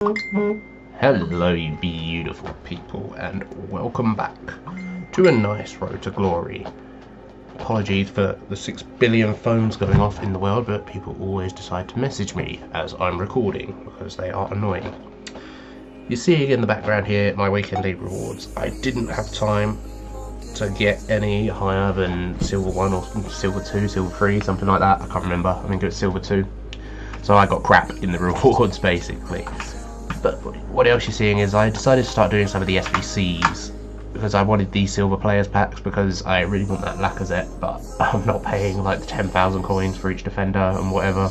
Hello you beautiful people, and welcome back to a nice road to glory. Apologies for the 6 billion phones going off in the world, but people always decide to message me as I'm recording because they are annoying. You're seeing in the background here my weekend league rewards. I didn't have time to get any higher than silver 1 or silver 2, silver 3, something like that. I can't remember, I think it was silver 2. So I got crap in the rewards basically. But what else you're seeing is I decided to start doing some of the SBCs because I wanted these silver players packs because I really want that Lacazette, but I'm not paying like the 10,000 coins for each defender and whatever.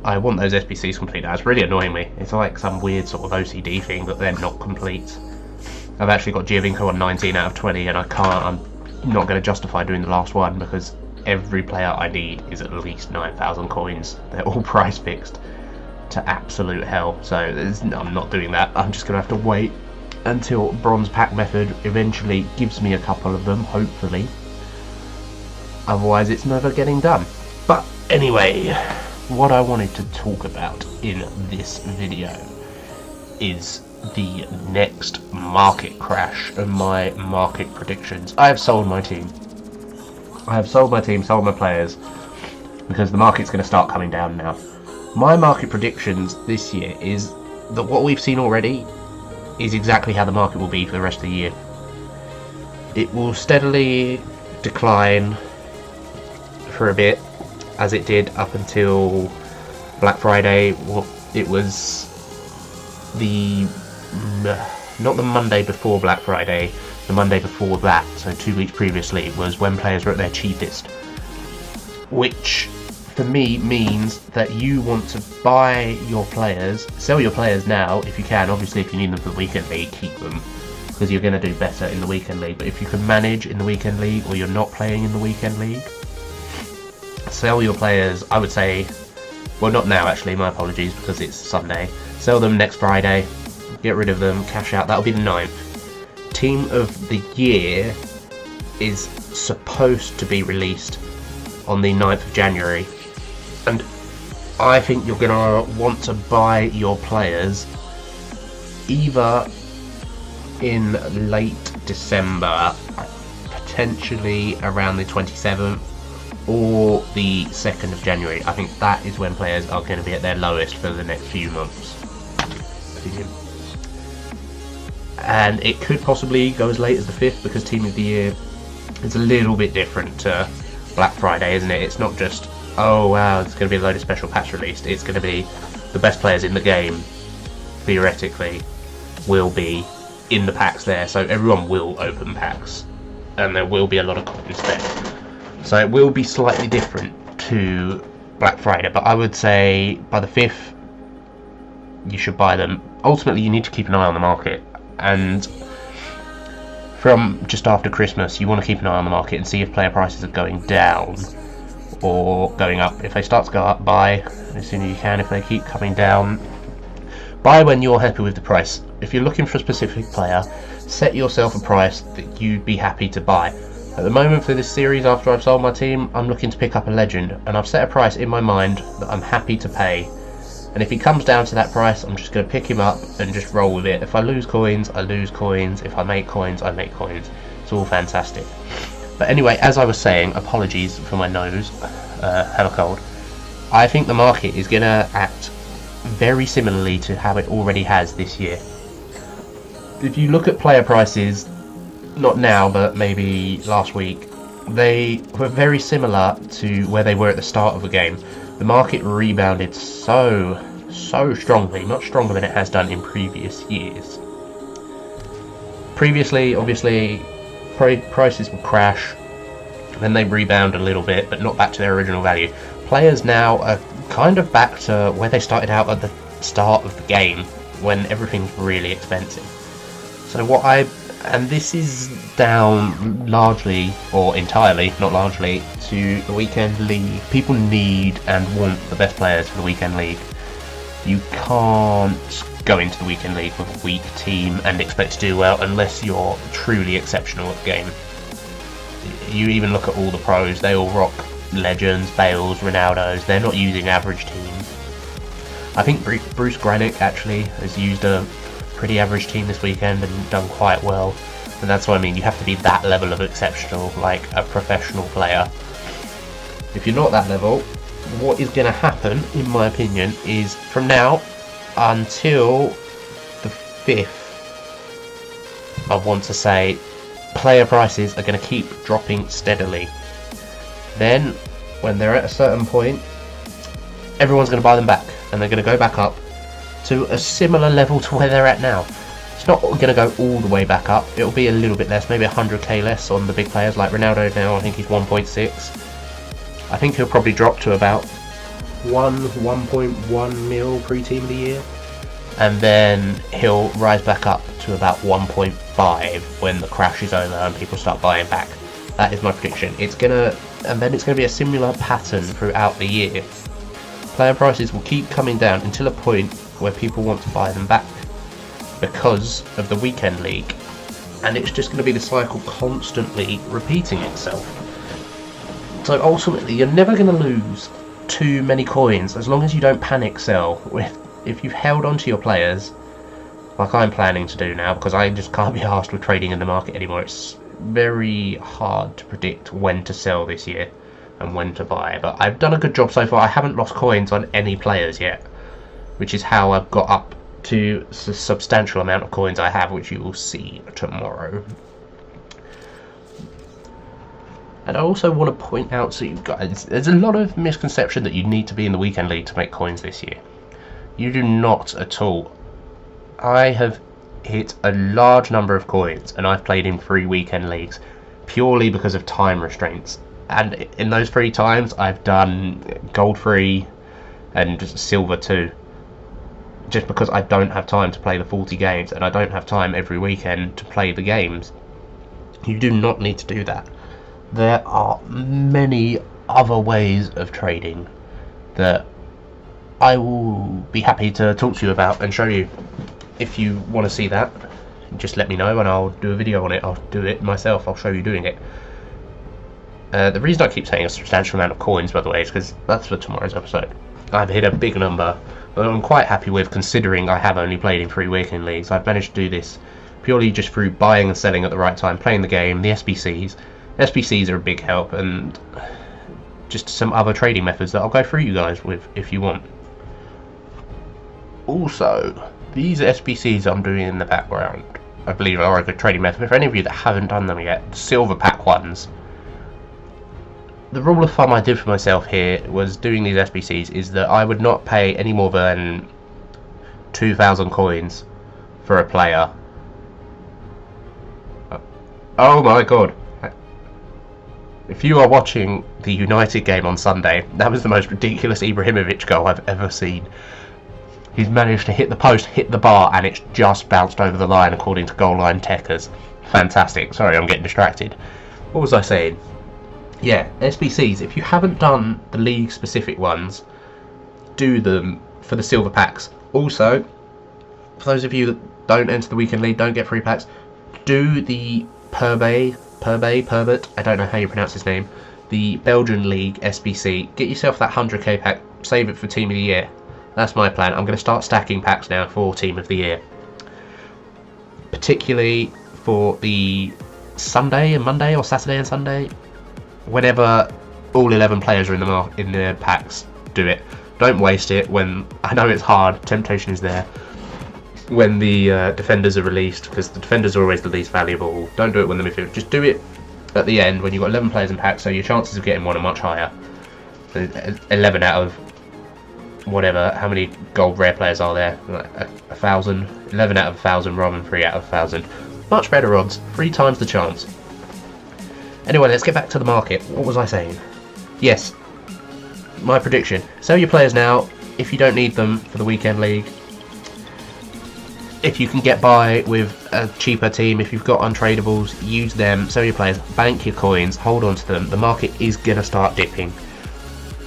I want those SBCs complete now. It's really annoying me. It's like some weird sort of OCD thing that they're not complete. I've actually got Giovinco on 19 out of 20 and I'm not going to justify doing the last one because every player I need is at least 9,000 coins. They're all price fixed to absolute hell, so I'm not doing that. I'm just gonna have to wait until bronze pack method eventually gives me a couple of them, hopefully. Otherwise it's never getting done. But anyway, what I wanted to talk about in this video is the next market crash and my market predictions. I have sold my team. Sold my players, because the market's going to start coming down now. My market predictions this year is that what we've seen already is exactly how the market will be for the rest of the year. It will steadily decline for a bit, as it did up until Black Friday. Well, it was not the Monday before Black Friday, the Monday before that, so 2 weeks previously, was when players were at their cheapest, which for me means that you want to buy your players, sell your players now if you can. Obviously if you need them for the weekend league, keep them, because you're going to do better in the weekend league. But if you can manage in the weekend league, or you're not playing in the weekend league, sell your players. I would say, well, not now actually, my apologies, because it's Sunday. Sell them next Friday, get rid of them, cash out. That'll be the 9th. Team of the year is supposed to be released on the 9th of January. And I think you're going to want to buy your players either in late December, potentially around the 27th, or the 2nd of January. I think that is when players are going to be at their lowest for the next few months. And it could possibly go as late as the 5th, because Team of the Year is a little bit different to Black Friday, isn't it? It's not just, oh wow, there's going to be a load of special packs released. It's going to be the best players in the game, theoretically, will be in the packs there. So everyone will open packs, and there will be a lot of coins spent. So it will be slightly different to Black Friday, but I would say by the 5th, you should buy them. Ultimately, you need to keep an eye on the market, and from just after Christmas, you want to keep an eye on the market and see if player prices are going down or going up. If they start to go up, buy as soon as you can. If they keep coming down, buy when you're happy with the price. If you're looking for a specific player, set yourself a price that you'd be happy to buy. At the moment for this series, after I've sold my team, I'm looking to pick up a legend, and I've set a price in my mind that I'm happy to pay. And if he comes down to that price, I'm just going to pick him up and just roll with it. If I lose coins, I lose coins. If I make coins, I make coins. It's all fantastic. But anyway, as I was saying, apologies for my nose, have a cold. I think the market is going to act very similarly to how it already has this year. If you look at player prices, not now, but maybe last week, they were very similar to where they were at the start of the game. The market rebounded so strongly, much stronger than it has done in previous years. Previously, obviously, prices would crash, then they rebound a little bit, but not back to their original value. Players now are kind of back to where they started out at the start of the game, when everything's really expensive. So and this is down largely, or entirely, not largely, to the weekend league. People need and want the best players for the weekend league. You can't go into the weekend league with a weak team and expect to do well unless you're truly exceptional at the game. You even look at all the pros, they all rock legends, Bales, Ronaldos. They're not using average teams. I think Bruce Granick actually has used a pretty average team this weekend and done quite well. And that's what I mean, you have to be that level of exceptional, like a professional player. If you're not that level, what is going to happen, in my opinion, is from now until the 5th, I want to say, player prices are going to keep dropping steadily. Then, when they're at a certain point, everyone's going to buy them back, and they're going to go back up to a similar level to where they're at now. It's not going to go all the way back up. It'll be a little bit less, maybe 100k less on the big players like Ronaldo now. I think he's 1.6. I think he'll probably drop to about 1.1 mil pre-team of the year, and then he'll rise back up to about 1.5 when the crash is over and people start buying back. That is my prediction. And then it's going to be a similar pattern throughout the year. Player prices will keep coming down until a point where people want to buy them back because of the weekend league, and it's just going to be the cycle constantly repeating itself. So ultimately, you're never going to lose too many coins as long as you don't panic sell. If you've held on to your players, like I'm planning to do now, because I just can't be arsed with trading in the market anymore. It's very hard to predict when to sell this year and when to buy, but I've done a good job so far. I haven't lost coins on any players yet, which is how I've got up to the substantial amount of coins I have, which you will see tomorrow. And I also want to point out to you guys, there's a lot of misconception that you need to be in the weekend league to make coins this year. You do not at all. I have hit a large number of coins, and I've played in 3 weekend leagues purely because of time restraints. And in those 3 times, I've done gold 3 and silver 2. Just because I don't have time to play the 40 games, and I don't have time every weekend to play the games. You do not need to do that. There are many other ways of trading that I will be happy to talk to you about and show you. If you want to see that, just let me know and I'll do a video on it. I'll do it myself. I'll show you doing it. The reason I keep saying a substantial amount of coins, by the way, is because that's for tomorrow's episode. I've hit a big number that I'm quite happy with, considering I have only played in 3 weekend leagues. I've managed to do this purely just through buying and selling at the right time, playing the game, the SBCs. SBCs are a big help, and just some other trading methods that I'll go through you guys with if you want. Also, these SBCs I'm doing in the background, I believe, are a good trading method. For any of you that haven't done them yet, the silver pack ones. The rule of thumb I did for myself here was doing these SBCs is that I would not pay any more than 2,000 coins for a player. Oh my god. If you are watching the United game on Sunday, that was the most ridiculous Ibrahimovic goal I've ever seen. He's managed to hit the post, hit the bar, and it's just bounced over the line according to goal line techers. Fantastic. Sorry, I'm getting distracted. What was I saying? Yeah, SBCs, if you haven't done the league specific ones, do them for the silver packs. Also, for those of you that don't enter the weekend league, don't get free packs, do the Purbet, I don't know how you pronounce his name, the Belgian League SBC. Get yourself that 100k pack, save it for Team of the Year. That's my plan. I'm going to start stacking packs now for Team of the Year. Particularly for the Sunday and Monday, or Saturday and Sunday. Whenever all 11 players are in the packs, do it. Don't waste it when, I know it's hard, temptation is there, when the defenders are released, because the defenders are always the least valuable. Don't do it when the midfield, just do it at the end when you've got 11 players in packs, so your chances of getting one are much higher. 11 out of whatever, how many gold rare players are there? Like 1,000? 11 out of 1,000 rather than 3 out of 1,000. Much better odds, 3 times the chance. Anyway, let's get back to the market. What was I saying? Yes, my prediction. Sell your players now if you don't need them for the weekend league. If you can get by with a cheaper team, if you've got untradables, use them. Sell your players, bank your coins, hold on to them. The market is going to start dipping.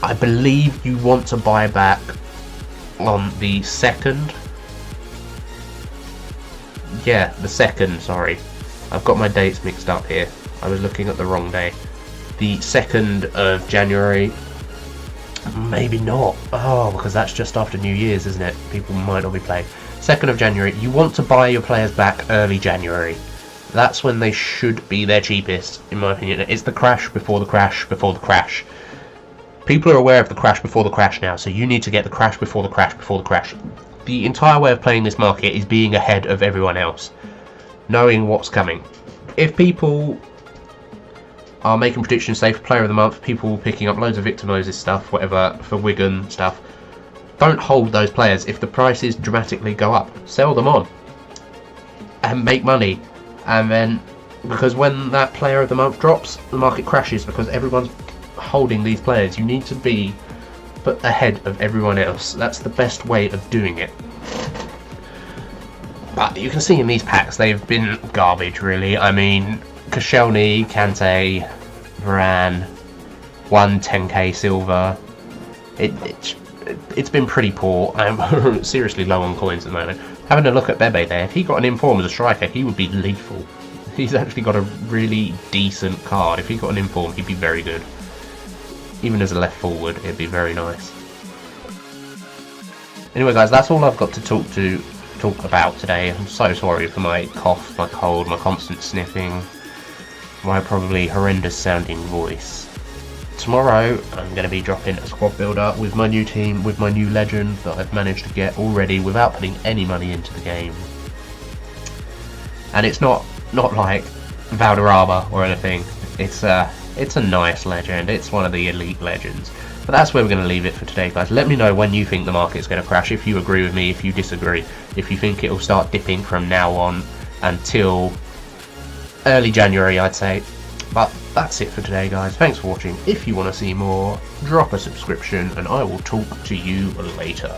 I believe you want to buy back on the 2nd. Yeah, the 2nd, sorry. I've got my dates mixed up here. I was looking at the wrong day. The 2nd of January. Maybe not. Oh, because that's just after New Year's, isn't it? People might not be playing. 2nd of January. You want to buy your players back early January. That's when they should be their cheapest, in my opinion. It's the crash before the crash before the crash. People are aware of the crash before the crash now, so you need to get the crash before the crash before the crash. The entire way of playing this market is being ahead of everyone else, knowing what's coming. If people are making predictions, say for Player of the Month, people picking up loads of Victor Moses stuff, whatever, for Wigan stuff, don't hold those players. If the prices dramatically go up, sell them on and make money. And then, because when that Player of the Month drops, the market crashes because everyone's holding these players. You need to be put ahead of everyone else. That's the best way of doing it. But you can see in these packs they've been garbage, really. I mean, Koscielny, Kante, Varane, 10k silver. It's been pretty poor. I'm seriously low on coins at the moment. Having a look at Bebe there, if he got an inform as a striker, he would be lethal. He's actually got a really decent card. If he got an inform, he'd be very good. Even as a left forward, it'd be very nice. Anyway, guys, that's all I've got to talk about today. I'm so sorry for my cough, my cold, my constant sniffing, my probably horrendous sounding voice. Tomorrow I'm going to be dropping a squad builder with my new team, with my new legend that I've managed to get already without putting any money into the game. And it's not like Valderrama or anything. It's a nice legend. It's one of the elite legends. But that's where we're going to leave it for today, guys. Let me know when you think the market's going to crash, if you agree with me, if you disagree, if you think it'll start dipping from now on until early January, I'd say. But that's it for today, guys. Thanks for watching. If you want to see more, drop a subscription and I will talk to you later.